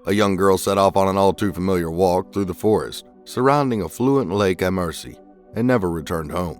A young girl set off on an all-too-familiar walk through the forest surrounding affluent Lake Ammersee and never returned home.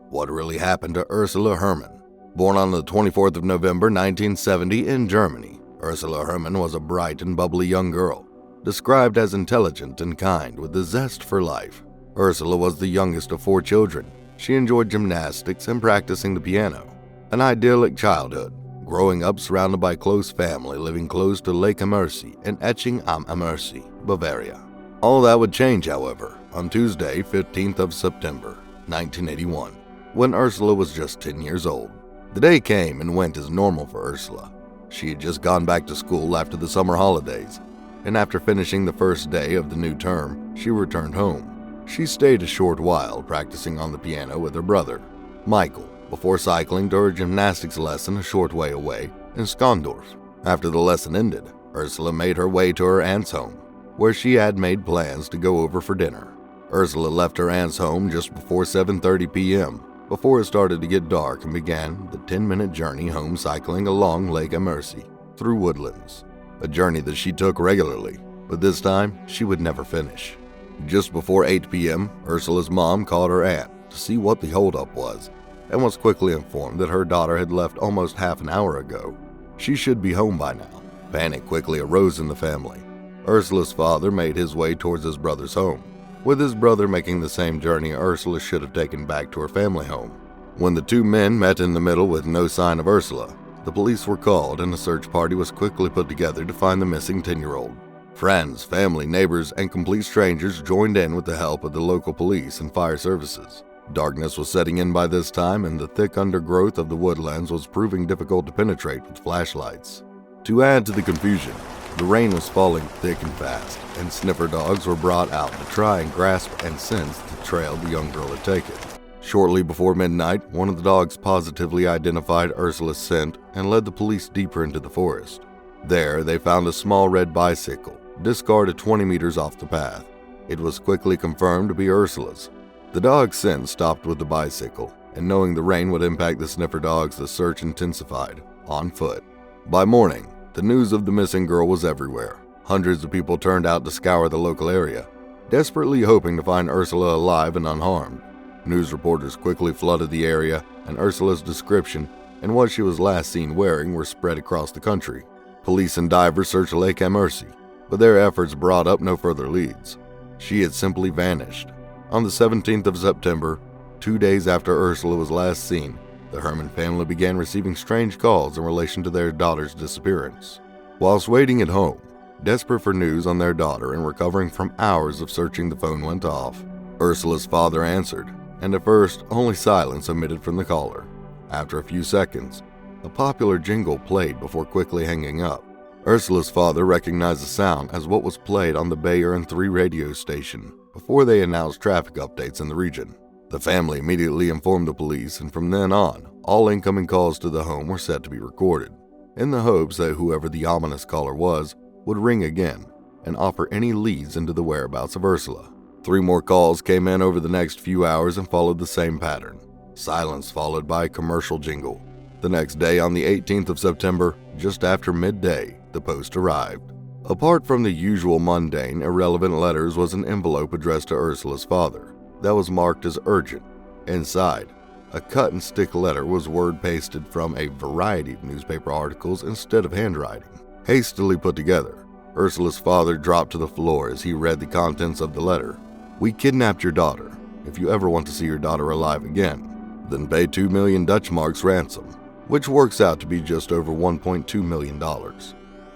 What really happened to Ursula Herrmann? Born on the 24th of November 1970 in Germany, Ursula Herrmann was a bright and bubbly young girl, described as intelligent and kind with a zest for life. Ursula was the youngest of 4 children. She enjoyed gymnastics and practicing the piano. An idyllic childhood, growing up surrounded by close family living close to Lake Ammersee in Eching am Ammersee, Bavaria. All that would change, however, on Tuesday, 15th of September, 1981, when Ursula was just 10 years old. The day came and went as normal for Ursula. She had just gone back to school after the summer holidays, and after finishing the first day of the new term, she returned home. She stayed a short while practicing on the piano with her brother, Michael, before cycling to her gymnastics lesson a short way away in Skondorf. After the lesson ended, Ursula made her way to her aunt's home, where she had made plans to go over for dinner. Ursula left her aunt's home just before 7:30 p.m., before it started to get dark, and began the 10-minute journey home cycling along Lake Ammersee through woodlands, a journey that she took regularly, but this time she would never finish. Just before 8 p.m., Ursula's mom called her aunt to see what the holdup was, and was quickly informed that her daughter had left almost half an hour ago. She should be home by now. Panic quickly arose in the family. Ursula's father made his way towards his brother's home, with his brother making the same journey Ursula should have taken back to her family home. When the 2 men met in the middle with no sign of Ursula, the police were called and a search party was quickly put together to find the missing 10-year-old. Friends, family, neighbors, and complete strangers joined in with the help of the local police and fire services. Darkness was setting in by this time, and the thick undergrowth of the woodlands was proving difficult to penetrate with flashlights. To add to the confusion, the rain was falling thick and fast, and sniffer dogs were brought out to try and grasp and sense the trail the young girl had taken. Shortly before midnight, one of the dogs positively identified Ursula's scent and led the police deeper into the forest. There, they found a small red bicycle, discarded 20 meters off the path. It was quickly confirmed to be Ursula's. The dog's scent stopped with the bicycle, and knowing the rain would impact the sniffer dogs, the search intensified, on foot. By morning, the news of the missing girl was everywhere. Hundreds of people turned out to scour the local area, desperately hoping to find Ursula alive and unharmed. News reporters quickly flooded the area, and Ursula's description and what she was last seen wearing were spread across the country. Police and divers searched Lake Ammersee, but their efforts brought up no further leads. She had simply vanished. On the 17th of September, 2 days after Ursula was last seen, the Herrmann family began receiving strange calls in relation to their daughter's disappearance. Whilst waiting at home, desperate for news on their daughter and recovering from hours of searching, the phone went off. Ursula's father answered, and at first only silence emitted from the caller. After a few seconds, a popular jingle played before quickly hanging up. Ursula's father recognized the sound as what was played on the Bayer and 3 radio station before they announced traffic updates in the region. The family immediately informed the police, and from then on, all incoming calls to the home were set to be recorded, in the hopes that whoever the ominous caller was would ring again and offer any leads into the whereabouts of Ursula. 3 more calls came in over the next few hours and followed the same pattern. Silence followed by a commercial jingle. The next day, on the 18th of September, just after midday, the post arrived. Apart from the usual mundane, irrelevant letters was an envelope addressed to Ursula's father that was marked as urgent. Inside, a cut-and-stick letter was word-pasted from a variety of newspaper articles instead of handwriting. Hastily put together, Ursula's father dropped to the floor as he read the contents of the letter. "We kidnapped your daughter. If you ever want to see your daughter alive again, then pay 2 million Dutch marks ransom," which works out to be just over $1.2 million.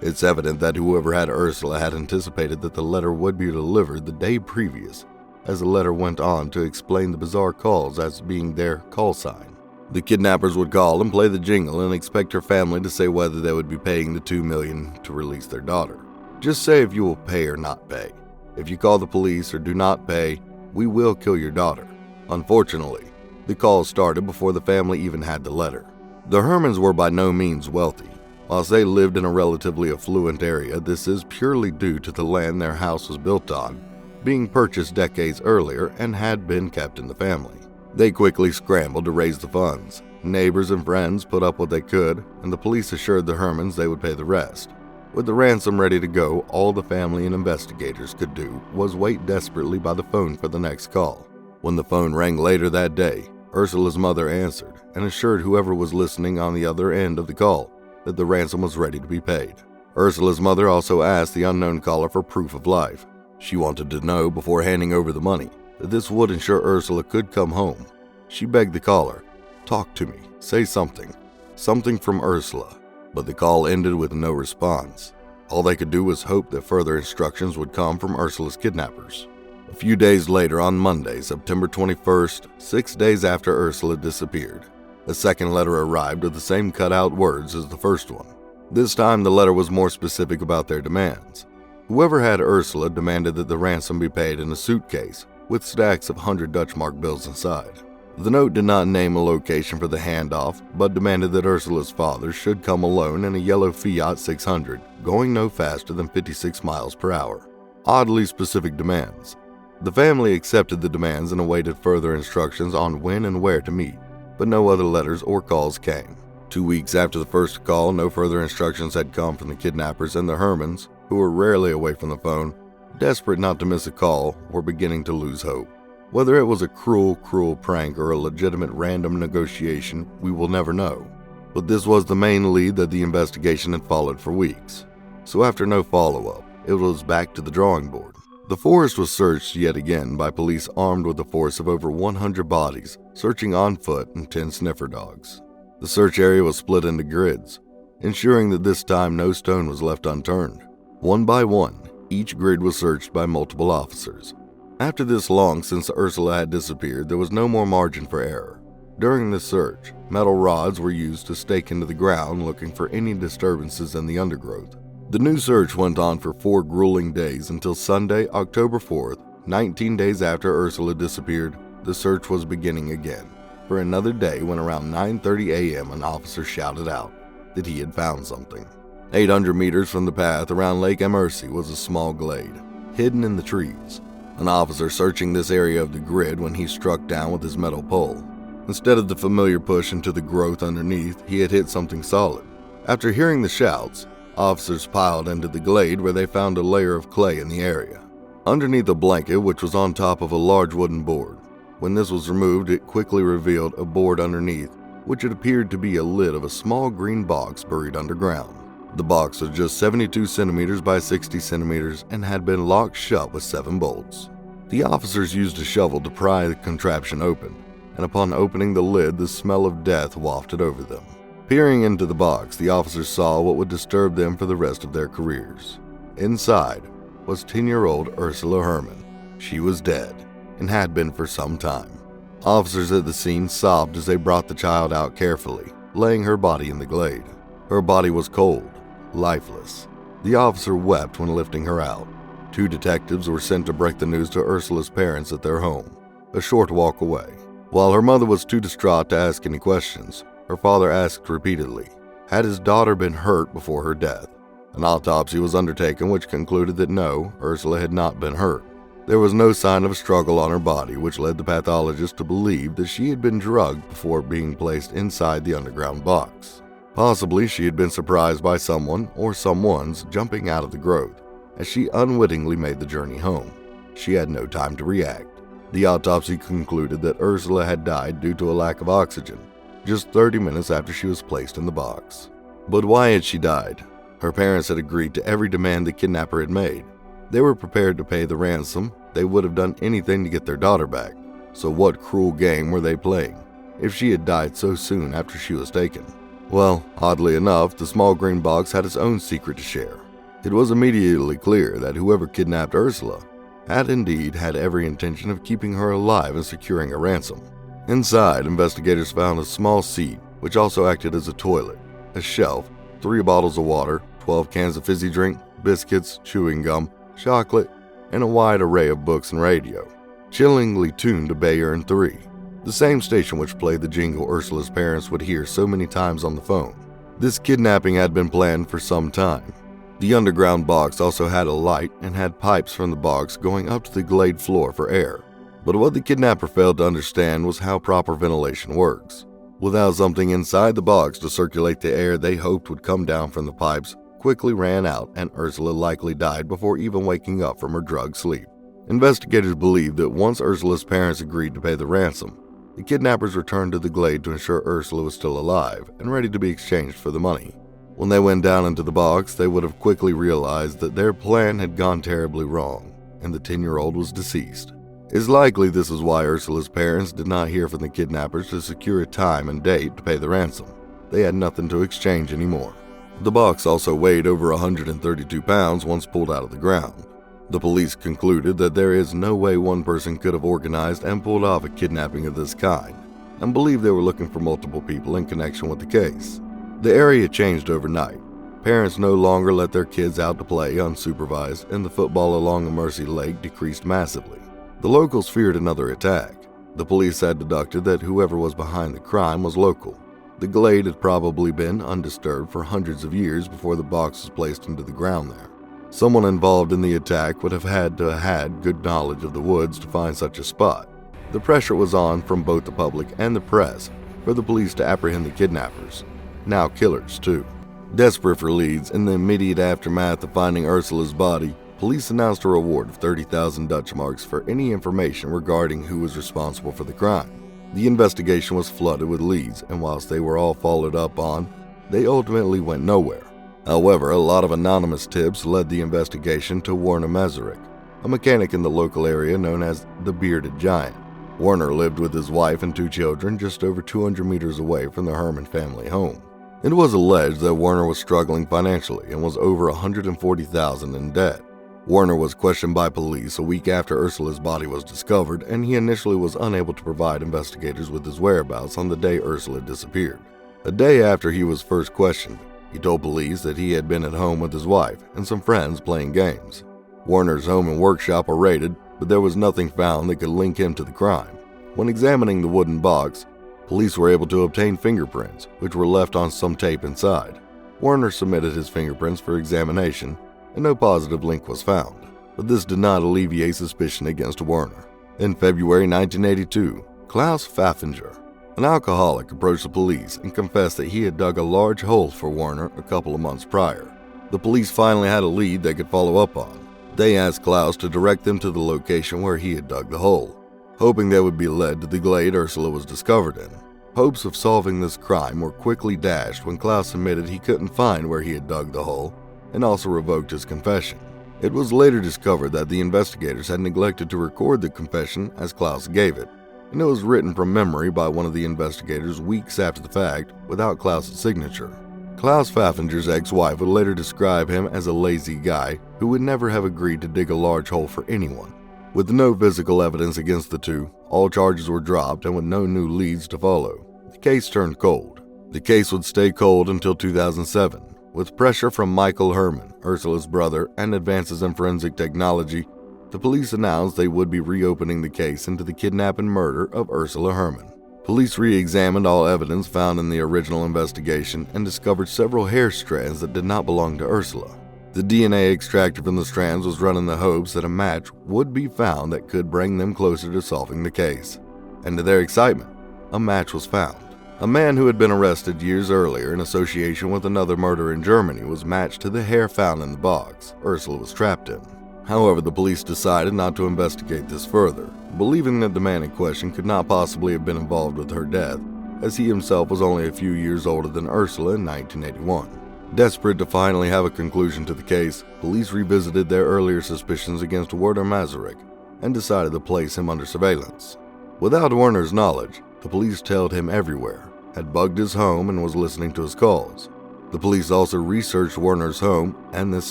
It's evident that whoever had Ursula had anticipated that the letter would be delivered the day previous, as the letter went on to explain the bizarre calls as being their call sign. The kidnappers would call and play the jingle and expect her family to say whether they would be paying the 2 million to release their daughter. "Just say if you will pay or not pay. If you call the police or do not pay, we will kill your daughter." Unfortunately, the calls started before the family even had the letter. The Herrmanns were by no means wealthy. Whilst they lived in a relatively affluent area, this is purely due to the land their house was built on, being purchased decades earlier and had been kept in the family. They quickly scrambled to raise the funds. Neighbors and friends put up what they could, and the police assured the Herrmanns they would pay the rest. With the ransom ready to go, all the family and investigators could do was wait desperately by the phone for the next call. When the phone rang later that day, Ursula's mother answered and assured whoever was listening on the other end of the call that the ransom was ready to be paid. Ursula's mother also asked the unknown caller for proof of life. She wanted to know before handing over the money that this would ensure Ursula could come home. She begged the caller, "Talk to me, say something from Ursula." But the call ended with no response. All they could do was hope that further instructions would come from Ursula's kidnappers. A few days later, on Monday, September 21st, 6 days after Ursula disappeared, a second letter arrived with the same cut-out words as the first one. This time, the letter was more specific about their demands. Whoever had Ursula demanded that the ransom be paid in a suitcase with stacks of 100 Dutch mark bills inside. The note did not name a location for the handoff, but demanded that Ursula's father should come alone in a yellow Fiat 600, going no faster than 56 miles per hour. Oddly specific demands. The family accepted the demands and awaited further instructions on when and where to meet, but no other letters or calls came. 2 weeks after the first call, no further instructions had come from the kidnappers, and the Herrmanns, who were rarely away from the phone, desperate not to miss a call, were beginning to lose hope. Whether it was a cruel prank or a legitimate random negotiation, we will never know. But this was the main lead that the investigation had followed for weeks. So after no follow-up, it was back to the drawing board. The forest was searched yet again by police armed with a force of over 100 bodies, searching on foot and 10 sniffer dogs. The search area was split into grids, ensuring that this time no stone was left unturned. One by one, each grid was searched by multiple officers. After this long since Ursula had disappeared, there was no more margin for error. During the search, metal rods were used to stake into the ground looking for any disturbances in the undergrowth. The new search went on for 4 grueling days until Sunday, October 4th, 19 days after Ursula disappeared. The search was beginning again, for another day when around 9:30 a.m. an officer shouted out that he had found something. 800 meters from the path around Lake Ammersee was a small glade, hidden in the trees. An officer searching this area of the grid when he struck down with his metal pole. Instead of the familiar push into the growth underneath, he had hit something solid. After hearing the shouts, officers piled into the glade where they found a layer of clay in the area, underneath a blanket which was on top of a large wooden board. When this was removed, it quickly revealed a board underneath, which it appeared to be a lid of a small green box buried underground. The box was just 72 centimeters by 60 centimeters and had been locked shut with 7 bolts. The officers used a shovel to pry the contraption open, and upon opening the lid, the smell of death wafted over them. Peering into the box, the officers saw what would disturb them for the rest of their careers. Inside was 10-year-old Ursula Herrmann. She was dead, and had been for some time. Officers at the scene sobbed as they brought the child out carefully, laying her body in the glade. Her body was cold, lifeless. The officer wept when lifting her out. 2 detectives were sent to break the news to Ursula's parents at their home, a short walk away. While her mother was too distraught to ask any questions, her father asked repeatedly, had his daughter been hurt before her death? An autopsy was undertaken which concluded that no, Ursula had not been hurt. There was no sign of a struggle on her body, which led the pathologist to believe that she had been drugged before being placed inside the underground box. Possibly she had been surprised by someone or someone's jumping out of the growth as she unwittingly made the journey home. She had no time to react. The autopsy concluded that Ursula had died due to a lack of oxygen, just 30 minutes after she was placed in the box. But why had she died? Her parents had agreed to every demand the kidnapper had made. They were prepared to pay the ransom. They would have done anything to get their daughter back. So what cruel game were they playing if she had died so soon after she was taken? Well, oddly enough, the small green box had its own secret to share. It was immediately clear that whoever kidnapped Ursula had indeed had every intention of keeping her alive and securing a ransom. Inside, investigators found a small seat, which also acted as a toilet, a shelf, 3 bottles of water, 12 cans of fizzy drink, biscuits, chewing gum, chocolate, and a wide array of books and radio, chillingly tuned to Bayern 3. The same station which played the jingle Ursula's parents would hear so many times on the phone. This kidnapping had been planned for some time. The underground box also had a light and had pipes from the box going up to the glade floor for air. But what the kidnapper failed to understand was how proper ventilation works. Without something inside the box to circulate the air they hoped would come down from the pipes, quickly ran out and Ursula likely died before even waking up from her drug sleep. Investigators believe that once Ursula's parents agreed to pay the ransom, the kidnappers returned to the glade to ensure Ursula was still alive and ready to be exchanged for the money. When they went down into the box, they would have quickly realized that their plan had gone terribly wrong, and the 10-year-old was deceased. It's likely this is why Ursula's parents did not hear from the kidnappers to secure a time and date to pay the ransom. They had nothing to exchange anymore. The box also weighed over 132 pounds once pulled out of the ground. The police concluded that there is no way one person could have organized and pulled off a kidnapping of this kind, and believed they were looking for multiple people in connection with the case. The area changed overnight. Parents no longer let their kids out to play unsupervised, and the football along Ammersee Lake decreased massively. The locals feared another attack. The police had deducted that whoever was behind the crime was local. The glade had probably been undisturbed for hundreds of years before the box was placed into the ground there. Someone involved in the attack would have had to have had good knowledge of the woods to find such a spot. The pressure was on from both the public and the press for the police to apprehend the kidnappers, now killers too. Desperate for leads, in the immediate aftermath of finding Ursula's body, police announced a reward of 30,000 Dutch marks for any information regarding who was responsible for the crime. The investigation was flooded with leads, and whilst they were all followed up on, they ultimately went nowhere. However, a lot of anonymous tips led the investigation to Werner Masaryk, a mechanic in the local area known as the Bearded Giant. Werner lived with his wife and 2 children just over 200 meters away from the Herrmann family home. It was alleged that Werner was struggling financially and was over $140,000 in debt. Werner was questioned by police a week after Ursula's body was discovered, and he initially was unable to provide investigators with his whereabouts on the day Ursula disappeared. A day after he was first questioned, he told police that he had been at home with his wife and some friends playing games. Werner's home and workshop were raided, but there was nothing found that could link him to the crime. When examining the wooden box, police were able to obtain fingerprints, which were left on some tape inside. Werner submitted his fingerprints for examination, and no positive link was found, but this did not alleviate suspicion against Werner. In February 1982, Klaus Pfaffinger, an alcoholic, approached the police and confessed that he had dug a large hole for Werner a couple of months prior. The police finally had a lead they could follow up on. They asked Klaus to direct them to the location where he had dug the hole, hoping they would be led to the glade Ursula was discovered in. Hopes of solving this crime were quickly dashed when Klaus admitted he couldn't find where he had dug the hole, and also revoked his confession. It was later discovered that the investigators had neglected to record the confession as Klaus gave it, and it was written from memory by one of the investigators weeks after the fact without Klaus's signature. Klaus Pfaffinger's ex-wife would later describe him as a lazy guy who would never have agreed to dig a large hole for anyone. With no physical evidence against the two, all charges were dropped, and with no new leads to follow, the case turned cold. The case would stay cold until 2007. With pressure from Michael Herrmann, Ursula's brother, and advances in forensic technology, the police announced they would be reopening the case into the kidnap and murder of Ursula Herrmann. Police re-examined all evidence found in the original investigation and discovered several hair strands that did not belong to Ursula. The DNA extracted from the strands was run in the hopes that a match would be found that could bring them closer to solving the case. And to their excitement, a match was found. A man who had been arrested years earlier in association with another murder in Germany was matched to the hair found in the box Ursula was trapped in. However, the police decided not to investigate this further, believing that the man in question could not possibly have been involved with her death, as he himself was only a few years older than Ursula in 1981. Desperate to finally have a conclusion to the case, police revisited their earlier suspicions against Werner Masaryk and decided to place him under surveillance. Without Werner's knowledge, the police tailed him everywhere, had bugged his home, and was listening to his calls. The police also researched Werner's home, and this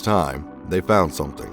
time, they found something.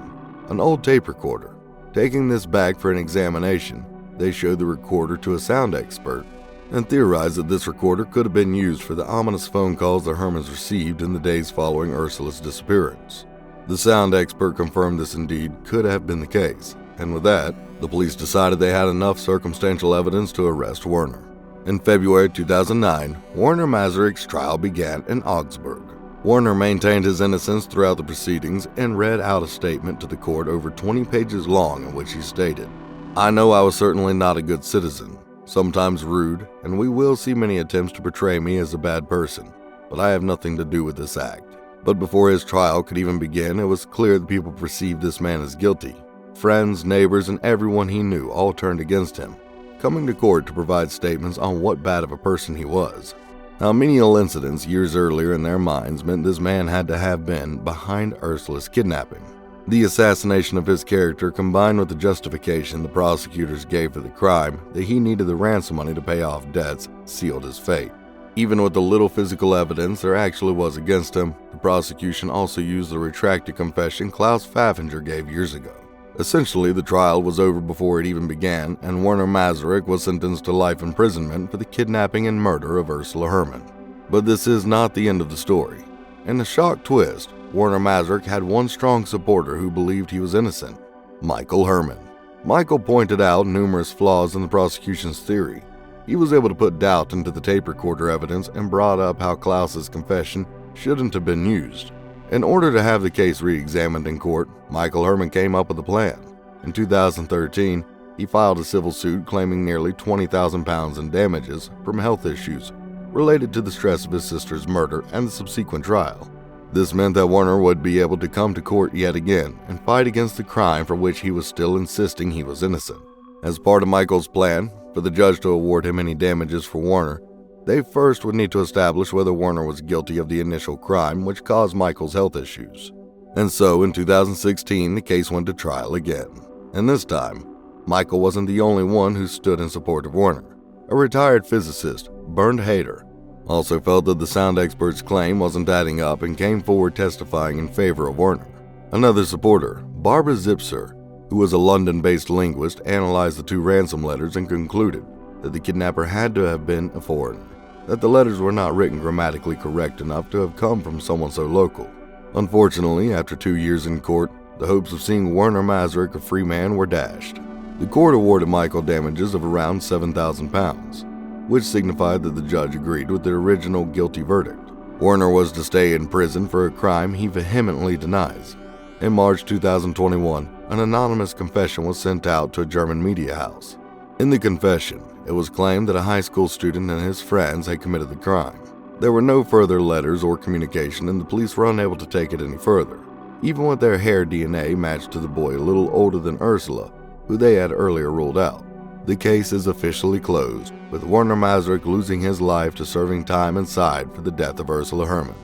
An old tape recorder. Taking this back for an examination, they showed the recorder to a sound expert and theorized that this recorder could have been used for the ominous phone calls the Herrmanns received in the days following Ursula's disappearance. The sound expert confirmed this indeed could have been the case, and with that, the police decided they had enough circumstantial evidence to arrest Werner. In February 2009, Werner Masaryk's trial began in Augsburg. Werner maintained his innocence throughout the proceedings and read out a statement to the court over 20 pages long in which he stated, "I know I was certainly not a good citizen, sometimes rude, and we will see many attempts to portray me as a bad person, but I have nothing to do with this act. But before his trial could even begin, it was clear that people perceived this man as guilty. Friends, neighbors, and everyone he knew all turned against him, coming to court to provide statements on what bad of a person he was. Now, menial incidents years earlier in their minds meant this man had to have been behind Ursula's kidnapping. The assassination of his character, combined with the justification the prosecutors gave for the crime, that he needed the ransom money to pay off debts, sealed his fate. Even with the little physical evidence there actually was against him, the prosecution also used the retracted confession Klaus Pfaffinger gave years ago. Essentially, the trial was over before it even began, and Werner Masaryk was sentenced to life imprisonment for the kidnapping and murder of Ursula Herrmann. But this is not the end of the story. In a shock twist, Werner Masaryk had one strong supporter who believed he was innocent: Michael Herrmann. Michael pointed out numerous flaws in the prosecution's theory. He was able to put doubt into the tape recorder evidence and brought up how Klaus's confession shouldn't have been used. In order to have the case re-examined in court, Michael Herrmann came up with a plan. In 2013, he filed a civil suit claiming nearly £20,000 in damages from health issues related to the stress of his sister's murder and the subsequent trial. This meant that Werner would be able to come to court yet again and fight against the crime for which he was still insisting he was innocent. As part of Michael's plan, for the judge to award him any damages for Werner, they first would need to establish whether Werner was guilty of the initial crime which caused Michael's health issues. And so, in 2016, the case went to trial again. And this time, Michael wasn't the only one who stood in support of Werner. A retired physicist, Bernd Hader, also felt that the sound expert's claim wasn't adding up and came forward testifying in favor of Werner. Another supporter, Barbara Zipser, who was a London-based linguist, analyzed the two ransom letters and concluded that the kidnapper had to have been a foreigner, that the letters were not written grammatically correct enough to have come from someone so local. Unfortunately, after 2 years in court, the hopes of seeing Werner Masaryk a free man were dashed. The court awarded Michael damages of around £7,000, which signified that the judge agreed with the original guilty verdict. Werner was to stay in prison for a crime he vehemently denies. In March 2021, an anonymous confession was sent out to a German media house. In the confession, it was claimed that a high school student and his friends had committed the crime. There were no further letters or communication, and the police were unable to take it any further. Even with their hair DNA matched to the boy a little older than Ursula, who they had earlier ruled out. The case is officially closed, with Werner Masaryk losing his life to serving time inside for the death of Ursula Herrmann.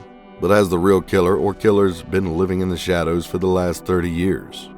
But has the real killer or killers been living in the shadows for the last 30 years?